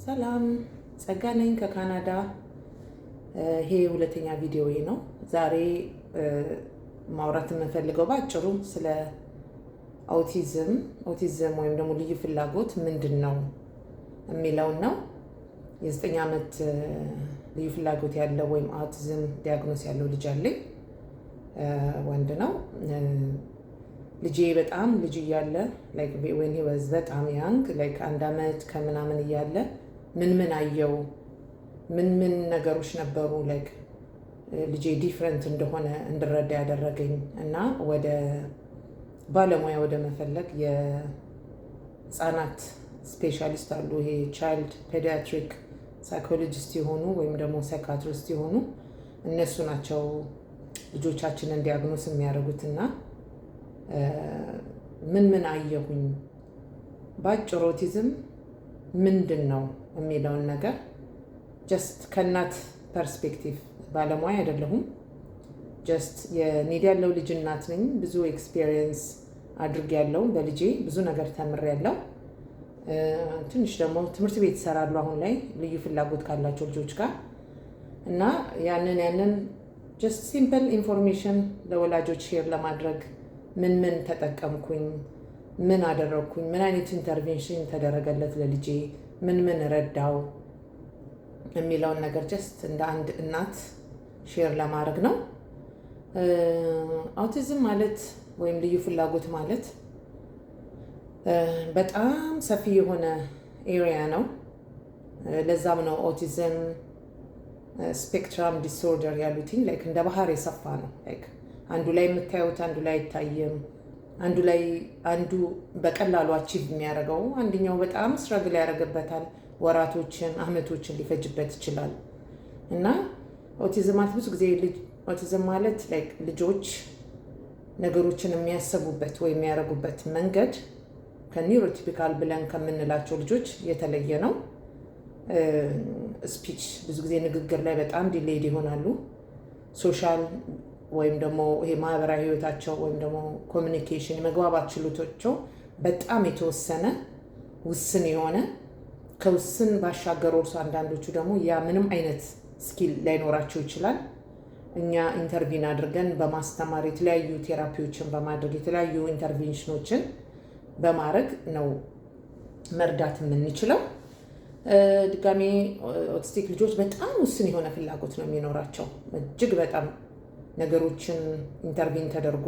ሰላም ጸጋ ነኝ ከካናዳ። ይሄ ሁለተኛ ቪዲዮዬ ነው። ዛሬ ማውራት የምፈልገው ባጭሩ ስለ ኦቲዝም ወይም ደግሞ ልዩ ፍላጎት ምንድን ነው የሚለውን ነው። የ9 ዓመት ልዩ ፍላጎት ያለው ወይም አውቲዝም ዲያግኖስ ያለው ልጅ አለኝ። ወንድ ነው። ልጄ በጣም ልጅ እያለ when he was በጣም ያንግ 1 ዓመት ከምናምን እያለ ምን አየው ምን ነገሮች ነበሩ ልጄ ዲፍረንት እንደሆነ እንድረዳ ያደረገኝ እና ወደ ባለሙያ ወደ መፈለግ የህፃናት ስፔሻሊስት አሉ። ይሄ ቻይልድ ፔዲያትሪክ ሳይኮሎጂስት የሆኑ ወይም ደግሞ ሳይካትሪስት የሆኑ እነሱ ናቸው ልጆቻችንን ዲያግኖስ የሚያደርጉትና ምን አየሁኝ ባጭሩ ኦቲዝም ምንድን ነው የሚለውን ነገር ጀስት ከእናት ፐርስፔክቲቭ ባለሙያ አይደለሁም። ጀስት የኒድ ያለው ልጅ እናት ነኝ። ብዙ ኤክስፒሪየንስ አድርጌያለሁ። በልጄ ብዙ ነገር ተምሬያለሁ። ትንሽ ደግሞ ትምህርት ቤት እሰራለሁ አሁን ላይ ልዩ ፍላጎት ካላቸው ልጆች ጋር እና ያንን ጀስት ሲምፕል ኢንፎርሜሽን ለወላጆች ሼር ለማድረግ ምን ተጠቀምኩኝ፣ ምን አደረግኩኝ፣ ምን አይነት ኢንተርቬንሽን ተደረገለት ለልጄ፣ ምን ረዳው የሚለውን ነገር ጀስት እንደ አንድ እናት ሼር ለማድረግ ነው። አውቲዝም ማለት ወይም ልዩ ፍላጎት ማለት በጣም ሰፊ የሆነ ኤሪያ ነው። ለዛም ነው ኦቲዝም ስፔክትረም ዲስኦርደር ያሉትኝ እንደ ባህር የሰፋ ነው። አንዱ ላይ የምታዩት አንዱ ላይ አይታይም። አንዱ በቀላሉ አቺቭ የሚያደርገው አንደኛው በጣም ስትራግል ያደርግበታል። ወራቶችን አመቶችን ሊፈጅበት ይችላል። እና ኦቲዝም ማለት ብዙ ጊዜ ኦቲዝም ማለት ልጆች ነገሮችን የሚያስቡበት ወይ የሚያደርጉበት መንገድ ከኒውሮቲፒካል ብለን ከምንላቸው ልጆች የተለየ ነው። ስፒች ብዙ ጊዜ ንግግር ላይ በጣም ዲሌይድ ይሆናሉ። ሶሻል ወይም ደግሞ ይሄ ማህበራዊ ህይወታቸው ወይም ደግሞ ኮሚኒኬሽን የመግባባት ችሎታቸው በጣም የተወሰነ ውስን የሆነ ከውስን ባሻገር እርሱ አንዳንዶቹ ደግሞ ያ ምንም አይነት ስኪል ላይኖራቸው ይችላል። እኛ ኢንተርቪን አድርገን በማስተማር የተለያዩ ቴራፒዎችን በማድረግ የተለያዩ ኢንተርቬንሽኖችን በማድረግ ነው መርዳት የምንችለው። ድጋሜ ኦቲስቲክ ልጆች በጣም ውስን የሆነ ፍላጎት ነው የሚኖራቸው። እጅግ በጣም ነገሮችን ኢንተርቪን ተደርጎ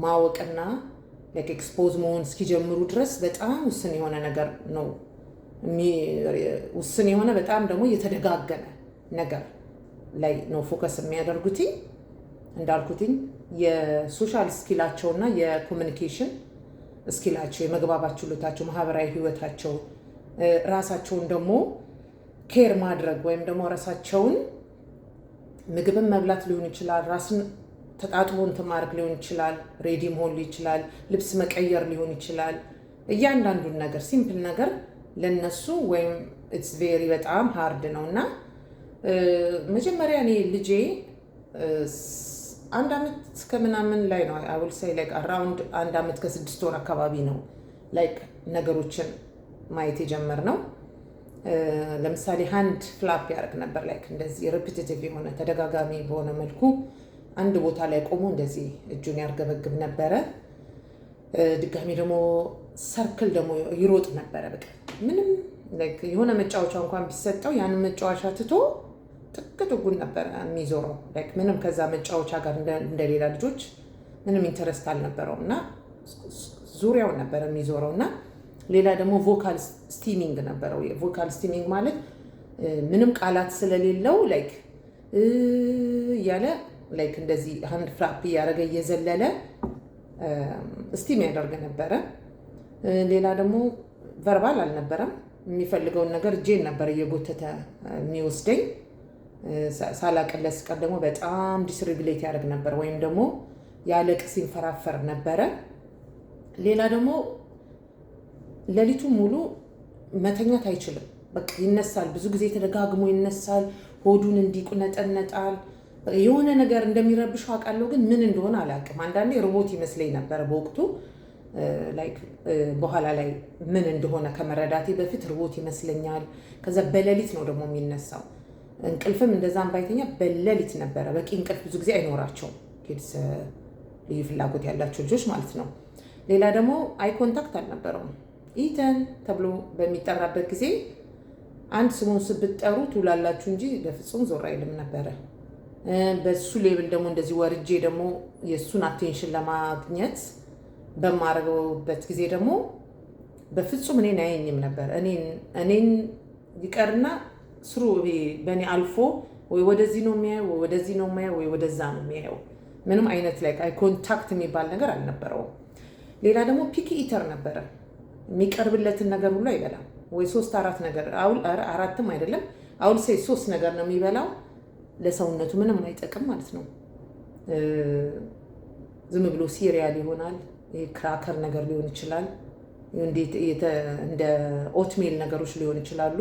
ማወቅና ኤክስፖዝ መሆን እስኪጀምሩ ድረስ በጣም ውስን የሆነ ነገር ነው። ውስን የሆነ በጣም ደግሞ የተደጋገመ ነገር ላይ ነው ፎከስ የሚያደርጉትኝ። እንዳልኩትኝ የሶሻል ስኪላቸውና የኮሚኒኬሽን ስኪላቸው፣ የመግባባት ችሎታቸው፣ ማህበራዊ ህይወታቸው፣ ራሳቸውን ደግሞ ኬር ማድረግ ወይም ደግሞ ራሳቸውን ምግብን መብላት ሊሆን ይችላል፣ ራስን ተጣጥቦ እንትን ማድረግ ሊሆን ይችላል፣ ሬዲ መሆን ይችላል፣ ልብስ መቀየር ሊሆን ይችላል። እያንዳንዱን ነገር ሲምፕል ነገር ለነሱ ወይም ኢትስ ቬሪ በጣም ሃርድ ነው እና መጀመሪያ እኔ ልጄ 1 ዓመት ከምናምን ላይ ነው አውል ሳይ አራውንድ 1 ዓመት ከ6 ወር አካባቢ ነው ነገሮችን ማየት የጀመርነው። ለምሳሌ ሃንድ ፍላፕ ያደርግ ነበር እንደዚህ ሪፒቲቲቭ የሆነ ተደጋጋሚ በሆነ መልኩ አንድ ቦታ ላይ ቆሞ እንደዚህ እጁን ያርገበግብ ነበረ። ድጋሚ ደግሞ ሰርክል ደግሞ ይሮጥ ነበረ። በቃ ምንም የሆነ መጫወቻ እንኳን ቢሰጠው ያንን መጫወቻ ትቶ ጥቅጥጉን ነበር የሚዞረው። ምንም ከዛ መጫወቻ ጋር እንደሌላ ልጆች ምንም ኢንተረስት አልነበረውም እና ዙሪያውን ነበር የሚዞረው። እና ሌላ ደግሞ ቮካል ስቲሚንግ ነበረው። ቮካል ስቲሚንግ ማለት ምንም ቃላት ስለሌለው እያለ እንደዚህ ሃንድ ፍላፕ እያደረገ እየዘለለ ስቲም ያደርግ ነበረ። ሌላ ደግሞ ቨርባል አልነበረም። የሚፈልገውን ነገር እጄን ነበር እየጎተተ የሚወስደኝ። ሳላቅለት ቀር ደግሞ በጣም ዲስሬጉሌት ያደርግ ነበር ወይም ደግሞ ያለቅስ ይንፈራፈር ነበረ። ሌላ ደግሞ ሌሊቱ ሙሉ መተኛት አይችልም። በቃ ይነሳል፣ ብዙ ጊዜ ተደጋግሞ ይነሳል፣ ሆዱን እንዲቁነጠነጣል። የሆነ ነገር እንደሚረብሸው አውቃለሁ፣ ግን ምን እንደሆነ አላውቅም። አንዳንዴ ሮቦት ይመስለኝ ነበር በወቅቱ። ላይክ በኋላ ላይ ምን እንደሆነ ከመረዳቴ በፊት ርቦት ይመስለኛል። ከዛ በሌሊት ነው ደግሞ የሚነሳው። እንቅልፍም እንደዛም ባይተኛ በሌሊት ነበረ። በቂ እንቅልፍ ብዙ ጊዜ አይኖራቸውም ኪድስ፣ ልዩ ፍላጎት ያላቸው ልጆች ማለት ነው። ሌላ ደግሞ አይ ኮንታክት አልነበረውም። ኢተን ተብሎ በሚጠራበት ጊዜ አንድ ስሙን ብትጠሩ ትውላላችሁ እንጂ በፍጹም ዞር አይልም ነበረ። በሱ ሌብል ደግሞ እንደዚህ ወርጄ ደግሞ የእሱን አቴንሽን ለማግኘት በማረገውበት ጊዜ ደግሞ በፍጹም እኔን አያየኝም ነበር። እኔን ይቀርና ስሩ በእኔ አልፎ ወይ ወደዚህ ነው የሚያየው ወይ ወደዚህ ነው የሚያየው ወይ ወደዛ ነው የሚያየው። ምንም አይነት ላይ አይ ኮንታክት የሚባል ነገር አልነበረውም። ሌላ ደግሞ ፒኪ ኢተር ነበረ። የሚቀርብለትን ነገር ሁሉ አይበላም። ወይ 3-4 ነገር አራትም አይደለም አሁን 3 ነገር ነው የሚበላው። ለሰውነቱ ምንም አይጠቅም ማለት ነው። ዝም ብሎ ሲሪያል ይሆናል፣ ክራከር ነገር ሊሆን ይችላል፣ እንደ ኦትሜል ነገሮች ሊሆን ይችላሉ።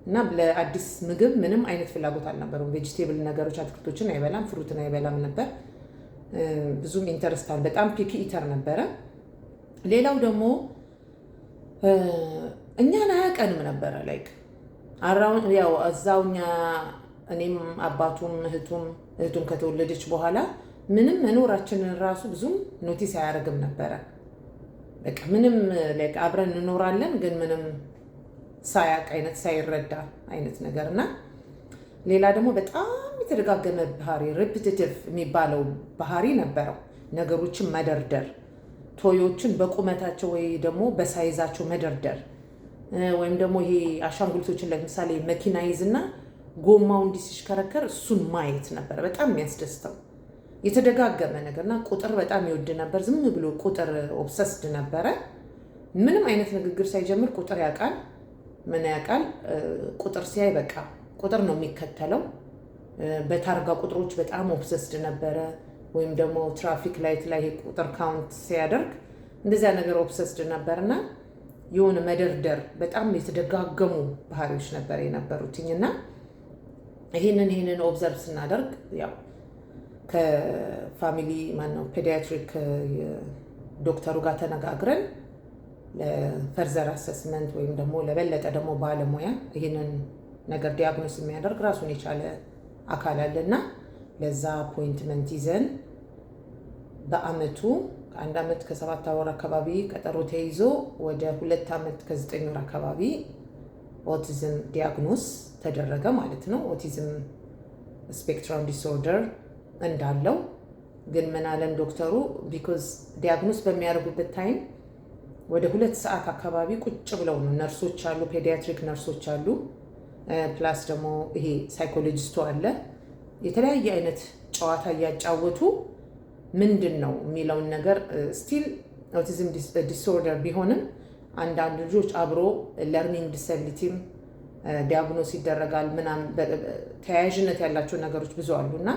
እና ለአዲስ ምግብ ምንም አይነት ፍላጎት አልነበረውም። ቬጂቴብል ነገሮች አትክልቶችን አይበላም፣ ፍሩትን አይበላም ነበር። ብዙም ኢንተረስት አለ። በጣም ፒኪ ኢተር ነበረ። ሌላው ደግሞ እኛን አያውቀንም ነበረ። ላይክ ያው እዛው እኔም አባቱም እህቱም ከተወለደች በኋላ ምንም መኖራችንን ራሱ ብዙም ኖቲስ አያደርግም ነበረ። በቃ ምንም ላይክ አብረን እንኖራለን ግን ምንም ሳያውቅ አይነት ሳይረዳ አይነት ነገር እና ሌላ ደግሞ በጣም የተደጋገመ ባህሪ ሪፒቲቲቭ የሚባለው ባህሪ ነበረው። ነገሮችን መደርደር፣ ቶዮችን በቁመታቸው ወይ ደግሞ በሳይዛቸው መደርደር፣ ወይም ደግሞ ይሄ አሻንጉሊቶችን ለምሳሌ መኪና ይዝና ጎማው እንዲህ ሲሽከረከር እሱን ማየት ነበረ በጣም የሚያስደስተው። የተደጋገመ ነገርና ቁጥር በጣም ይወድ ነበር። ዝም ብሎ ቁጥር ኦብሰስድ ነበረ። ምንም አይነት ንግግር ሳይጀምር ቁጥር ያውቃል። ምን ያውቃል? ቁጥር ሲያይ በቃ ቁጥር ነው የሚከተለው። በታርጋ ቁጥሮች በጣም ኦብሰስድ ነበረ። ወይም ደግሞ ትራፊክ ላይት ላይ ቁጥር ካውንት ሲያደርግ እንደዚያ ነገር ኦብሰስድ ነበርና የሆነ መደርደር በጣም የተደጋገሙ ባህሪዎች ነበር የነበሩትኝና ይህንን ኦብዘርቭ ስናደርግ ያው ከፋሚሊ ማነው ፔዲያትሪክ ዶክተሩ ጋር ተነጋግረን ለፈርዘር አሰስመንት ወይም ደግሞ ለበለጠ ደግሞ ባለሙያ ይህንን ነገር ዲያግኖስ የሚያደርግ ራሱን የቻለ አካል አለና ለዛ አፖይንትመንት ይዘን በአመቱ ከ1 ዓመት ከ7 ወር አካባቢ ቀጠሮ ተይዞ ወደ 2 ዓመት ከ9 ወር አካባቢ ኦቲዝም ዲያግኖስ ተደረገ ማለት ነው። ኦቲዝም ስፔክትረም ዲስኦርደር እንዳለው ግን ምን አለን ዶክተሩ፣ ቢኮዝ ዲያግኖስ በሚያደርጉበት ታይም ወደ 2 ሰዓት አካባቢ ቁጭ ብለው ነው ነርሶች አሉ፣ ፔዲያትሪክ ነርሶች አሉ፣ ፕላስ ደግሞ ይሄ ሳይኮሎጂስቱ አለ። የተለያየ አይነት ጨዋታ እያጫወቱ ምንድን ነው የሚለውን ነገር ስቲል ኦቲዝም ዲስኦርደር ቢሆንም አንዳንድ ልጆች አብሮ ለርኒንግ ዲስአቢሊቲም ዲያግኖስ ይደረጋል። ምናምን ተያያዥነት ያላቸው ነገሮች ብዙ አሉና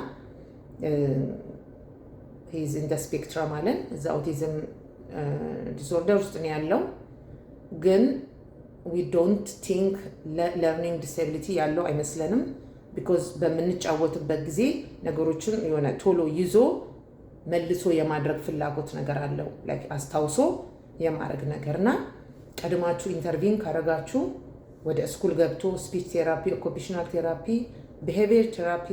ሂዝ ኢን ዘ ስፔክትረም አለን። እዛ ኦቲዝም ዲስኦርደር ውስጥ ነው ያለው። ግን ዊ ዶንት ቲንክ ለርኒንግ ዲስአቢሊቲ ያለው አይመስለንም። ቢኮዝ በምንጫወትበት ጊዜ ነገሮችን የሆነ ቶሎ ይዞ መልሶ የማድረግ ፍላጎት ነገር አለው። ላይክ አስታውሶ የማድረግ ነገርና ቀድማችሁ ኢንተርቪን ካረጋችሁ ወደ ስኩል ገብቶ ስፒች ቴራፒ፣ ኦኩፔሽናል ቴራፒ፣ ቢሄቪየር ቴራፒ፣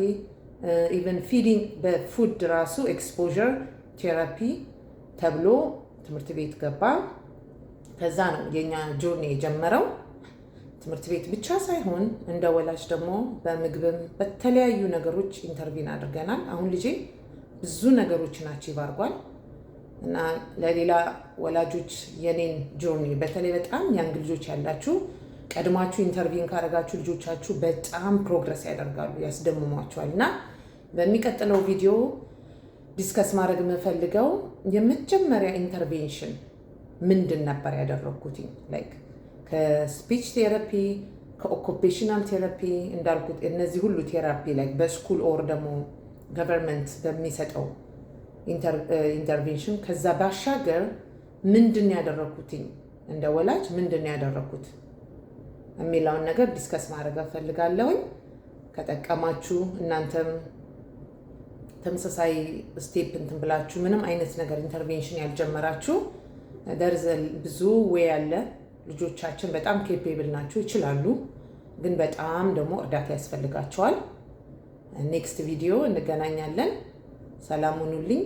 ኢቨን ፊዲንግ በፉድ ራሱ ኤክስፖዠር ቴራፒ ተብሎ ትምህርት ቤት ገባ። ከዛ ነው የኛ ጆርኒ የጀመረው። ትምህርት ቤት ብቻ ሳይሆን እንደ ወላጅ ደግሞ በምግብም በተለያዩ ነገሮች ኢንተርቪን አድርገናል። አሁን ልጄ ብዙ ነገሮችን አቺቭ አድርጓል እና ለሌላ ወላጆች የኔን ጆርኒ በተለይ በጣም ያንግ ልጆች ያላችሁ ቀድማችሁ ኢንተርቪን ካደረጋችሁ ልጆቻችሁ በጣም ፕሮግረስ ያደርጋሉ፣ ያስደምሟቸዋል። እና በሚቀጥለው ቪዲዮ ዲስከስ ማድረግ የምፈልገው የመጀመሪያ ኢንተርቬንሽን ምንድን ነበር ያደረግኩትኝ ላይክ ከስፒች ቴራፒ ከኦኩፔሽናል ቴራፒ እንዳልኩት እነዚህ ሁሉ ቴራፒ ላይክ በስኩል ኦር ደግሞ ገቨርንመንት በሚሰጠው ኢንተርቬንሽን ከዛ ባሻገር ምንድን ያደረግኩትኝ እንደ ወላጅ ምንድን ያደረግኩት የሚለውን ነገር ዲስከስ ማድረግ እፈልጋለሁኝ። ከጠቀማችሁ እናንተም ተመሳሳይ ስቴፕ እንትን ብላችሁ ምንም አይነት ነገር ኢንተርቬንሽን ያልጀመራችሁ ደርዘ ብዙ ወይ ያለ ልጆቻችን በጣም ኬፔብል ናቸው፣ ይችላሉ፣ ግን በጣም ደግሞ እርዳታ ያስፈልጋቸዋል። ኔክስት ቪዲዮ እንገናኛለን። ሰላም ሁኑልኝ።